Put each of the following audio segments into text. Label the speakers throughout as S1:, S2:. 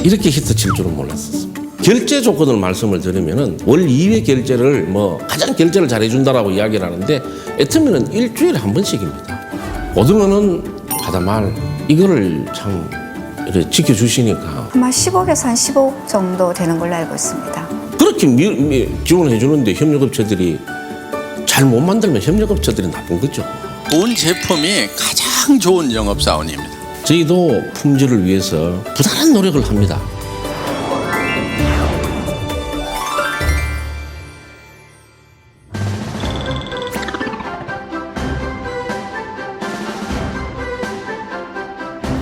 S1: 이렇게 히트 칠 줄은 몰랐었습니다. 결제 조건을 말씀을 드리면은 월 2회 결제를 뭐 가장 결제를 잘해준다라고 이야기를 하는데 애터미는 일주일에 한 번씩입니다. 고등어는 하다말 이거를 참 이렇게 지켜주시니까
S2: 아마 10억에서 한 15억 정도 되는 걸로 알고 있습니다.
S1: 그렇게 지원해 주는데 협력업체들이 잘 못 만들면 협력업체들이 나쁜 거죠.
S3: 본 제품이 가장 좋은 영업사원입니다.
S1: 저희도 품질을 위해서 부단한 노력을 합니다.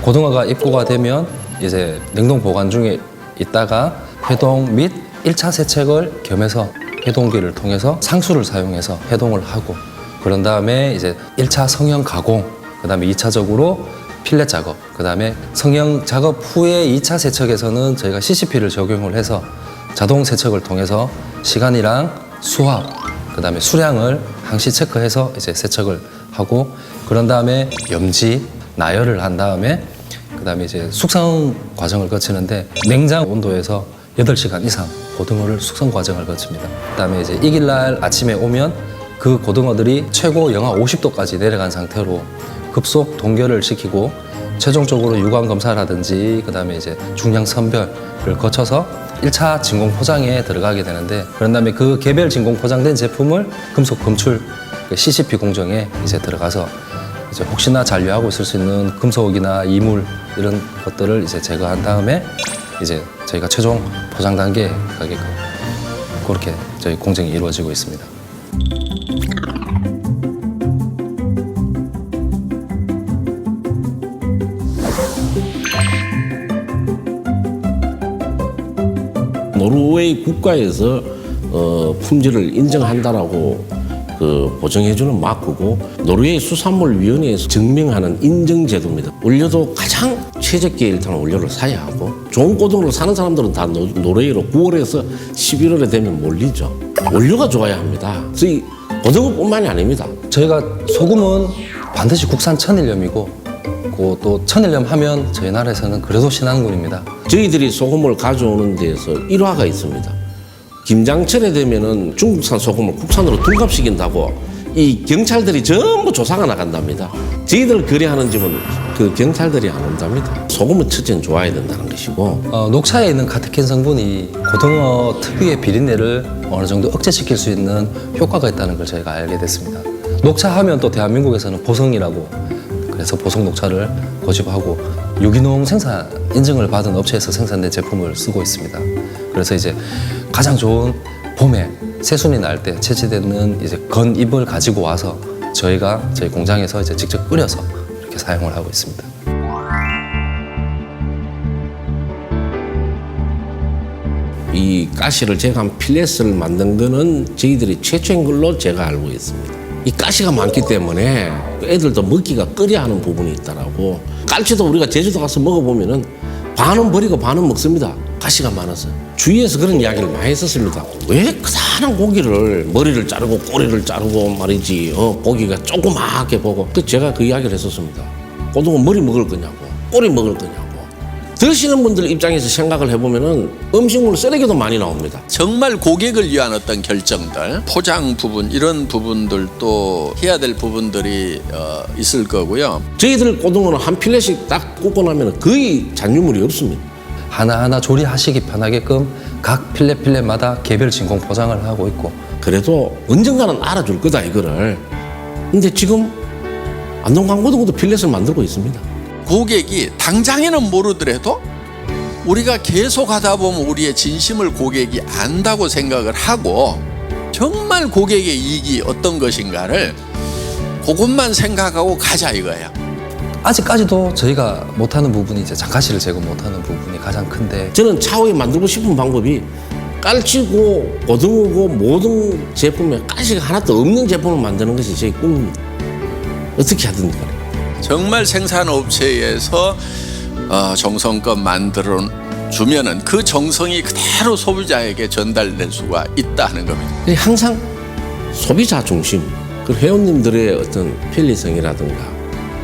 S4: 고등어가 입고가 되면 이제 냉동 보관 중에 있다가 해동 및 1차 세척을 겸해서 해동기를 통해서 상수를 사용해서 해동을 하고 그런 다음에 이제 1차 성형 가공, 그 다음에 2차적으로 필렛 작업, 그 다음에 성형 작업 후에 2차 세척에서는 저희가 CCP를 적용을 해서 자동 세척을 통해서 시간이랑 수압, 그 다음에 수량을 항시 체크해서 이제 세척을 하고 그런 다음에 염지, 나열을 한 다음에 그 다음에 이제 숙성 과정을 거치는데 냉장 온도에서 8시간 이상 고등어를 숙성 과정을 거칩니다. 그 다음에 이제 이길날 아침에 오면 그 고등어들이 최고 영하 50도까지 내려간 상태로 급속 동결을 시키고 최종적으로 유관 검사라든지 그 다음에 이제 중량 선별을 거쳐서 1차 진공 포장에 들어가게 되는데 그런 다음에 그 개별 진공 포장된 제품을 금속 검출 CCP 공정에 이제 들어가서 이제 혹시나 잔류하고 있을 수 있는 금속이나 이물 이런 것들을 이제 제거한 다음에 이제 저희가 최종 포장 단계에 가게끔 그렇게 저희 공정이 이루어지고 있습니다.
S1: 노르웨이 국가에서 품질을 인정한다라고 보정해주는 마크고 노르웨이 수산물위원회에서 증명하는 인정제도입니다. 원료도 가장 최저가의 일단 원료를 사야 하고 좋은 고등어를 사는 사람들은 다 노르웨이로 9월에서 11월에 되면 몰리죠. 원료가 좋아야 합니다. 저희 고등어뿐만이 아닙니다.
S4: 저희가 소금은 반드시 국산 천일염이고 또 천일염 하면 저희 나라에서는 그래도 신안군입니다.
S1: 저희들이 소금을 가져오는 데에서 일화가 있습니다. 김장철에 되면은 중국산 소금을 국산으로 둔갑시킨다고 이 경찰들이 전부 조사가 나간답니다. 저희들 거래하는 집은 그 경찰들이 안 온답니다. 소금은 첫째는 좋아야 된다는 것이고
S4: 녹차에 있는 카테킨 성분이 고등어 특유의 비린내를 어느 정도 억제시킬 수 있는 효과가 있다는 걸 저희가 알게 됐습니다. 녹차 하면 또 대한민국에서는 보성이라고 그래서 보성 녹차를 고집하고 유기농 생산 인증을 받은 업체에서 생산된 제품을 쓰고 있습니다. 그래서 이제 가장 좋은 봄에 새순이 날 때 채취되는 이제 건 잎을 가지고 와서 저희 공장에서 이제 직접 끓여서 이렇게 사용을 하고 있습니다.
S1: 이 가시를 제가 한 필렛을 만든 거는 저희들이 최초인 걸로 제가 알고 있습니다. 이 가시가 많기 때문에 애들도 먹기가 꺼려하는 부분이 있더라고. 깔치도 우리가 제주도 가서 먹어보면은 반은 버리고 반은 먹습니다. 가시가 많아서. 주위에서 그런 이야기를 많이 했었습니다. 왜 크다란 고기를 머리를 자르고 꼬리를 자르고 말이지 고기가 조그맣게 보고 제가 그 이야기를 했었습니다. 고등어 머리 먹을 거냐고 꼬리 먹을 거냐고. 드시는 분들 입장에서 생각을 해보면은 음식물 쓰레기도 많이 나옵니다.
S3: 정말 고객을 위한 어떤 결정들, 포장 부분 이런 부분들도 해야 될 부분들이 있을 거고요.
S1: 저희들 고등어는 한 필렛씩 딱 굽고 나면 거의 잔유물이 없습니다.
S4: 하나하나 조리하시기 편하게끔 각 필렛마다 개별 진공 포장을 하고 있고
S1: 그래도 언젠가는 알아줄 거다 이거를. 근데 지금 안동강고등어도 필렛을 만들고 있습니다.
S3: 고객이 당장에는 모르더라도 우리가 계속 하다 보면 우리의 진심을 고객이 안다고 생각을 하고 정말 고객의 이익이 어떤 것인가를 그것만 생각하고 가자 이거예요.
S4: 아직까지도 저희가 못하는 부분이 이제 장가시를 제거 못하는 부분이 가장 큰데
S1: 저는 차후에 만들고 싶은 방법이 깔치고 고등어고 모든 제품에 가시가 하나도 없는 제품을 만드는 것이 제 꿈입니다. 어떻게 하든지 간에.
S3: 정말 생산업체에서 정성껏 만들어 주면은 그 정성이 그대로 소비자에게 전달될 수가 있다는 겁니다.
S1: 항상 소비자 중심, 그 회원님들의 어떤 편리성이라든가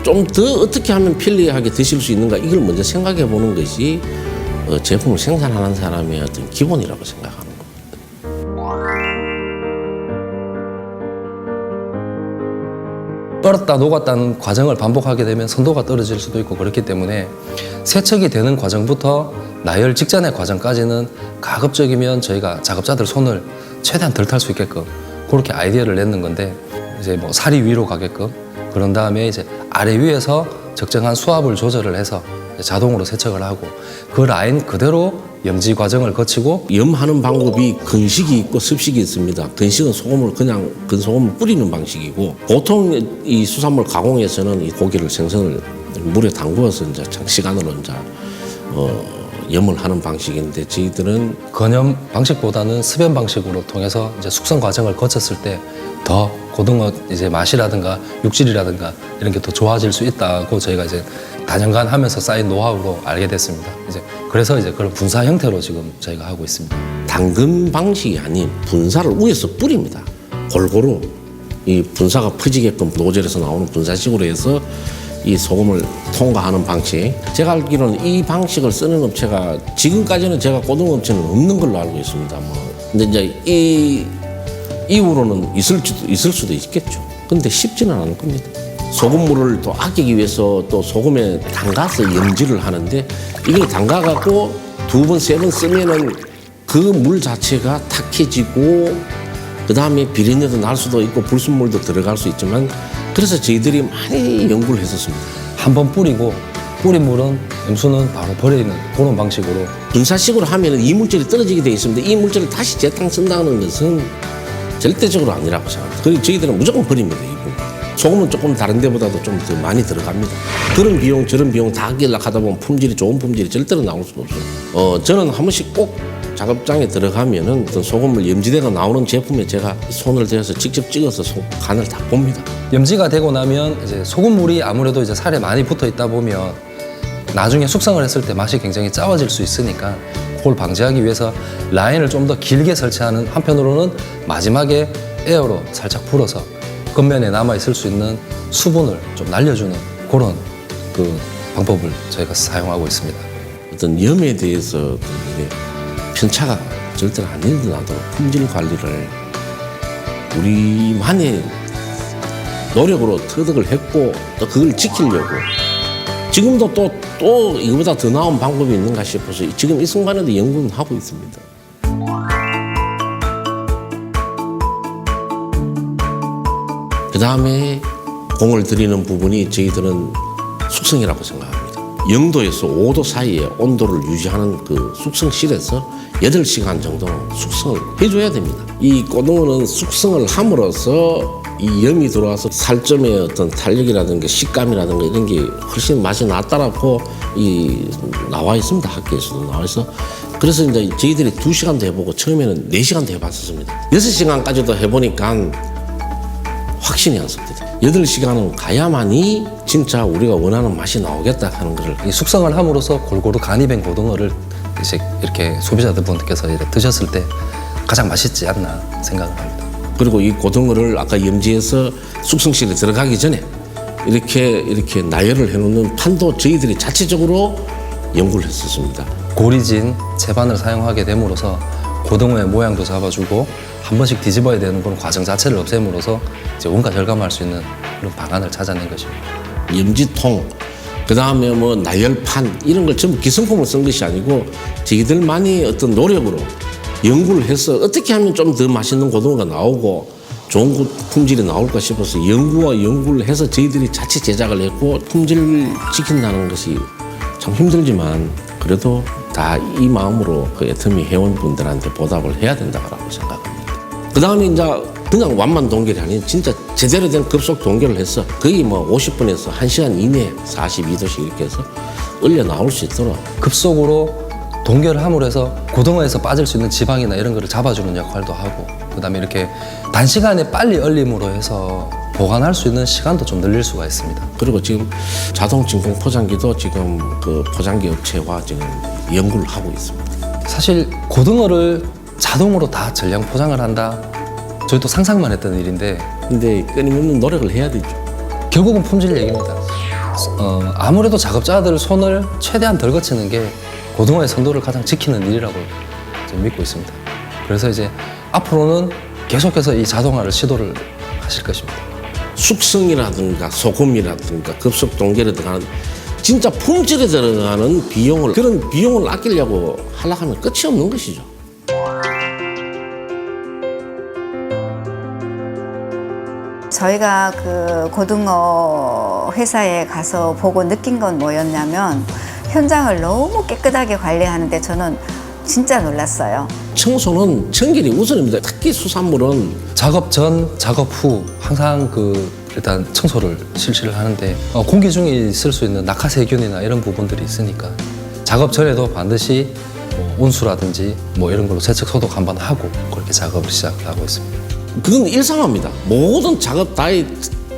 S1: 좀 더 어떻게 하면 편리하게 드실 수 있는가 이걸 먼저 생각해 보는 것이 제품을 생산하는 사람의 어떤 기본이라고 생각하는 겁니다.
S4: 떫었다 녹았다는 과정을 반복하게 되면 선도가 떨어질 수도 있고 그렇기 때문에 세척이 되는 과정부터 나열 직전의 과정까지는 가급적이면 저희가 작업자들 손을 최대한 덜 탈 수 있게끔 그렇게 아이디어를 냈는 건데 이제 뭐 살이 위로 가게끔 그런 다음에 이제 아래 위에서 적정한 수압을 조절을 해서 자동으로 세척을 하고 그 라인 그대로 염지 과정을 거치고
S1: 염하는 방법이 건식이 있고 습식이 있습니다. 건식은 소금을 그냥 건소금을 뿌리는 방식이고 보통 이 수산물 가공에서는 이 고기를 생선을 물에 담그어서 이제 장시간으로 이제 염을 하는 방식인데 저희들은
S4: 건염 방식보다는 습염 방식으로 통해서 이제 숙성 과정을 거쳤을 때 더 고등어 이제 맛이라든가 육질이라든가 이런 게 더 좋아질 수 있다고 저희가 이제 다년간 하면서 쌓인 노하우로 알게 됐습니다. 이제 그래서 이제 그런 분사 형태로 지금 저희가 하고 있습니다.
S1: 당근 방식이 아닌 분사를 위에서 뿌립니다. 골고루 이 분사가 퍼지게끔 노즐에서 나오는 분사식으로 해서 이 소금을 통과하는 방식. 제가 알기로는 이 방식을 쓰는 업체가 지금까지는 제가 고등어 업체는 없는 걸로 알고 있습니다. 근데 이제 이후로는 있을 수도 있겠죠. 근데 쉽지는 않을 겁니다. 소금물을 또 아끼기 위해서 또 소금에 담가서 염지를 하는데 이걸 담가갖고 2번, 3번 쓰면은 그 물 자체가 탁해지고 그 다음에 비린내도 날 수도 있고 불순물도 들어갈 수 있지만 그래서 저희들이 많이 연구를 했었습니다.
S4: 한번 뿌리고 뿌린 물은 염수는 바로 버리는 그런 방식으로
S1: 분사식으로 하면은 이 물질이 떨어지게 돼 있습니다. 이 물질을 다시 재탕 쓴다는 것은 절대적으로 아니라고 생각합니다. 그리고 저희들은 무조건 버립니다. 이 부분. 소금은 조금 다른 데보다도 좀 더 많이 들어갑니다. 그런 비용 저런 비용 다 하려고 하다 보면 품질이 좋은 품질이 절대로 나올 수가 없어요. 저는 한 번씩 꼭 작업장에 들어가면은 어떤 소금물 염지대가 나오는 제품에 제가 손을 대서 직접 찍어서 간을 다 봅니다.
S4: 염지가 되고 나면 이제 소금물이 아무래도 이제 살에 많이 붙어 있다 보면 나중에 숙성을 했을 때 맛이 굉장히 짜워질 수 있으니까 그걸 방지하기 위해서 라인을 좀 더 길게 설치하는 한편으로는 마지막에 에어로 살짝 불어서 겉면에 남아있을 수 있는 수분을 좀 날려주는 그런 그 방법을 저희가 사용하고 있습니다.
S1: 어떤 염에 대해서 이게 편차가 절대로 안 일어나도록 품질 관리를 우리만의 노력으로 터득을 했고 또 그걸 지키려고 지금도 또 이거보다 더 나은 방법이 있는가 싶어서 지금 이 순간에도 연구는 하고 있습니다. 그 다음에 공을 들이는 부분이 저희들은 숙성이라고 생각합니다. 0도에서 5도 사이에 온도를 유지하는 그 숙성실에서 8시간 정도는 숙성을 해줘야 됩니다. 이 고등어는 숙성을 함으로써 이 염이 들어와서 살점의 어떤 탄력이라든가 식감이라든가 이런 게 훨씬 맛이 낫다라고 나와 있습니다. 학교에서도 나와 있어. 그래서 이제 저희들이 2시간도 해보고 처음에는 4시간도 해봤었습니다. 6시간까지도 해보니까 확신이 안 섭니다. 8시간은 가야만이 진짜 우리가 원하는 맛이 나오겠다 하는 거를
S4: 이 숙성을 함으로써 골고루 간이 밴 고등어를 이제 이렇게 소비자분들께서 이제 드셨을 때 가장 맛있지 않나 생각을 합니다.
S1: 그리고 이 고등어를 아까 염지에서 숙성실에 들어가기 전에 이렇게 나열을 해놓는 판도 저희들이 자체적으로 연구를 했었습니다.
S4: 고리진 채반을 사용하게 됨으로써 고등어의 모양도 잡아주고 한 번씩 뒤집어야 되는 그런 과정 자체를 없앰으로써 이제 온갖 혈감할 수 있는 그런 방안을 찾아낸 것입니다.
S1: 염지통, 그 다음에 뭐 나열판 이런 걸 전부 기성품을 쓴 것이 아니고 저희들만이 어떤 노력으로 연구를 해서 어떻게 하면 좀 더 맛있는 고등어가 나오고 좋은 품질이 나올까 싶어서 연구를 해서 저희들이 자체 제작을 했고 품질을 지킨다는 것이 참 힘들지만 그래도 다 이 마음으로 그 애터미 회원분들한테 보답을 해야 된다고 생각합니다. 그 다음에 이제 그냥 완만 동결이 아닌 진짜 제대로 된 급속 동결을 해서 거의 뭐 50분에서 1시간 이내에 42도씩 이렇게 해서 얼려 나올 수 있도록
S4: 급속으로 동결을 함으로 해서 고등어에서 빠질 수 있는 지방이나 이런 거를 잡아주는 역할도 하고 그다음에 이렇게 단시간에 빨리 얼림으로 해서 보관할 수 있는 시간도 좀 늘릴 수가 있습니다.
S1: 그리고 지금 자동 진공 포장기도 지금 그 포장기 업체와 지금 연구를 하고 있습니다.
S4: 사실 고등어를 자동으로 다 전량 포장을 한다. 저희도 상상만 했던 일인데
S1: 근데 끊임없는 노력을 해야 되죠.
S4: 결국은 품질 얘기입니다. 아무래도 작업자들 손을 최대한 덜 거치는 게 고등어의 선도를 가장 지키는 일이라고 좀 믿고 있습니다. 그래서 이제 앞으로는 계속해서 이 자동화를 시도를 하실 것입니다.
S1: 숙성이라든가 소금이라든가 급속 동결에 들어가는 진짜 품질에 들어가는 비용을 그런 비용을 아끼려고 하려고 하면 끝이 없는 것이죠.
S2: 저희가 그 고등어 회사에 가서 보고 느낀 건 뭐였냐면 현장을 너무 깨끗하게 관리하는데 저는 진짜 놀랐어요.
S1: 청소는 청결이 우선입니다. 특히 수산물은
S4: 작업 전, 작업 후 항상 일단 청소를 실시를 하는데 공기 중에 있을 수 있는 낙하세균이나 이런 부분들이 있으니까 작업 전에도 반드시 온수라든지 이런 걸로 세척 소독 한번 하고 그렇게 작업을 시작하고 있습니다.
S1: 그건 일상화입니다. 모든 작업 다이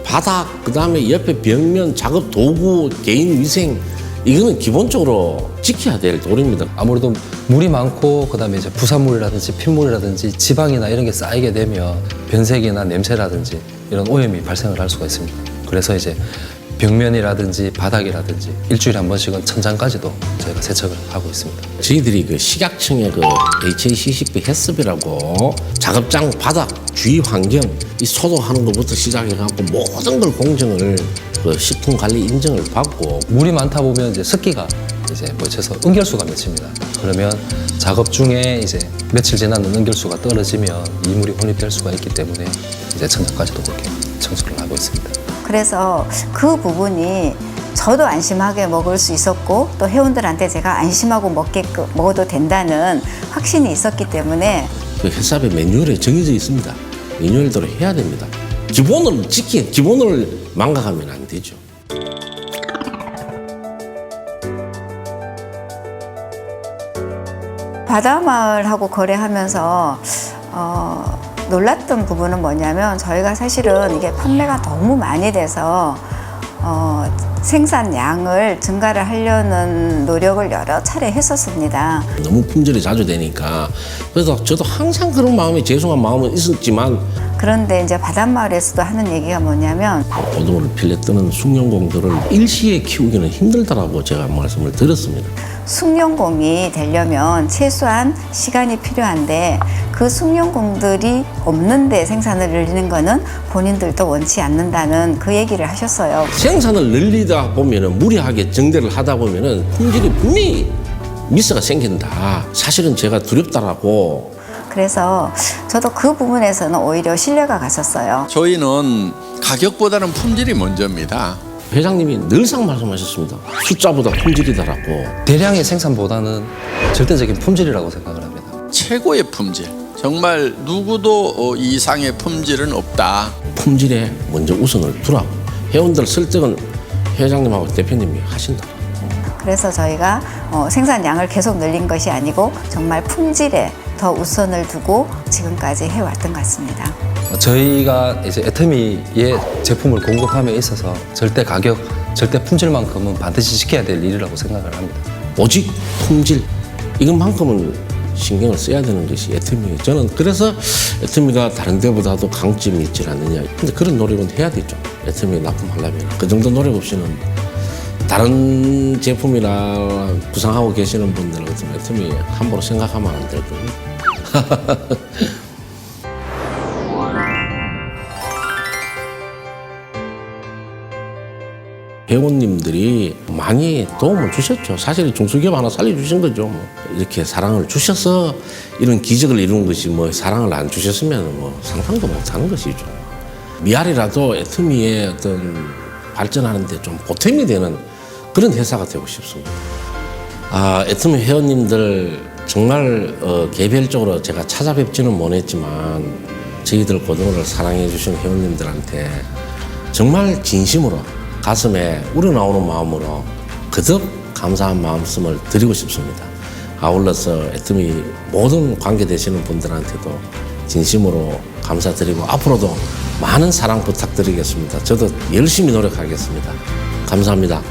S1: 바닥 그다음에 옆에 벽면 작업 도구 개인 위생 이거는 기본적으로 지켜야 될 도리입니다.
S4: 아무래도 물이 많고 그다음에 이제 부산물이라든지 핏물이라든지 지방이나 이런 게 쌓이게 되면 변색이나 냄새라든지 이런 오염이 발생을 할 수가 있습니다. 그래서 이제 벽면이라든지 바닥이라든지 일주일에 한 번씩은 천장까지도 저희가 세척을 하고 있습니다.
S1: 저희들이 그 식약청의 그 HACCP 해썹이라고 작업장 바닥 주위 환경 이 소독하는 것부터 시작해갖고 모든 걸 공정을 그 식품관리 인증을 받고
S4: 물이 많다 보면 이제 습기가 이제 묻혀서 응결수가 맺힙니다. 그러면 작업 중에 이제 며칠 지나는 응결수가 떨어지면 이물이 혼입될 수가 있기 때문에 이제 천장까지도 그렇게 청소를 하고 있습니다.
S2: 그래서 그 부분이 저도 안심하게 먹을 수 있었고 또 회원들한테 제가 안심하고 먹어도 된다는 확신이 있었기 때문에
S1: 그 회사의 매뉴얼에 정해져 있습니다. 매뉴얼대로 해야 됩니다. 기본을 망각하면 안 되죠.
S2: 바다마을하고 거래하면서 놀랐던 부분은 뭐냐면 저희가 사실은 이게 판매가 너무 많이 돼서 생산량을 증가를 하려는 노력을 여러 차례 했었습니다.
S1: 너무 품절이 자주 되니까 그래서 저도 항상 그런 마음이 죄송한 마음은 있었지만
S2: 그런데 이제 바닷마을에서도 하는 얘기가 뭐냐면
S1: 고등어를 필레 뜨는 숙련공들을 일시에 키우기는 힘들다라고 제가 말씀을 드렸습니다.
S2: 숙련공이 되려면 최소한 시간이 필요한데 그 숙련공들이 없는데 생산을 늘리는 거는 본인들도 원치 않는다는 그 얘기를 하셨어요.
S1: 생산을 늘리다 보면은 무리하게 정대를 하다 보면은 품질이 분명히 미스가 생긴다. 사실은 제가 두렵다라고.
S2: 그래서 저도 그 부분에서는 오히려 신뢰가 갔었어요.
S3: 저희는 가격보다는 품질이 먼저입니다.
S1: 회장님이 늘상 말씀하셨습니다. 숫자보다 품질이다라고.
S4: 대량의 생산보다는 절대적인 품질이라고 생각을 합니다.
S3: 최고의 품질. 정말 누구도 이상의 품질은 없다.
S1: 품질에 먼저 우선을 두라고. 회원들 설득은 회장님하고 대표님이 하신다.
S2: 그래서 저희가 생산량을 계속 늘린 것이 아니고 정말 품질에 더 우선을 두고 지금까지 해왔던 것 같습니다.
S4: 저희가 이제 애터미의 제품을 공급함에 있어서 절대 가격, 절대 품질만큼은 반드시 지켜야 될 일이라고 생각을 합니다.
S1: 오직 품질 이것만큼은 신경을 써야 되는 것이 애터미예요. 저는 그래서 애터미가 다른 데보다도 강점이 있지 않느냐. 근데 그런 노력은 해야 되죠. 애터미 납품하려면 그 정도 노력 없이는 다른 제품이나 구상하고 계시는 분들 같은 애터미 함부로 생각하면 안 되거든요. 회원님들이 많이 도움을 주셨죠. 사실 중소기업 하나 살려주신 거죠. 이렇게 사랑을 주셔서 이런 기적을 이룬 것이 사랑을 안 주셨으면 상상도 못하는 것이죠. 미알이라도 애터미의 어떤 발전하는데 좀 보탬이 되는 그런 회사가 되고 싶습니다. 애터미 회원님들 정말 개별적으로 제가 찾아뵙지는 못했지만 저희들 고등어를 사랑해 주신 회원님들한테 정말 진심으로 가슴에 우러나오는 마음으로 거듭 감사한 말씀을 드리고 싶습니다. 아울러서 애터미 모든 관계되시는 분들한테도 진심으로 감사드리고 앞으로도 많은 사랑 부탁드리겠습니다. 저도 열심히 노력하겠습니다. 감사합니다.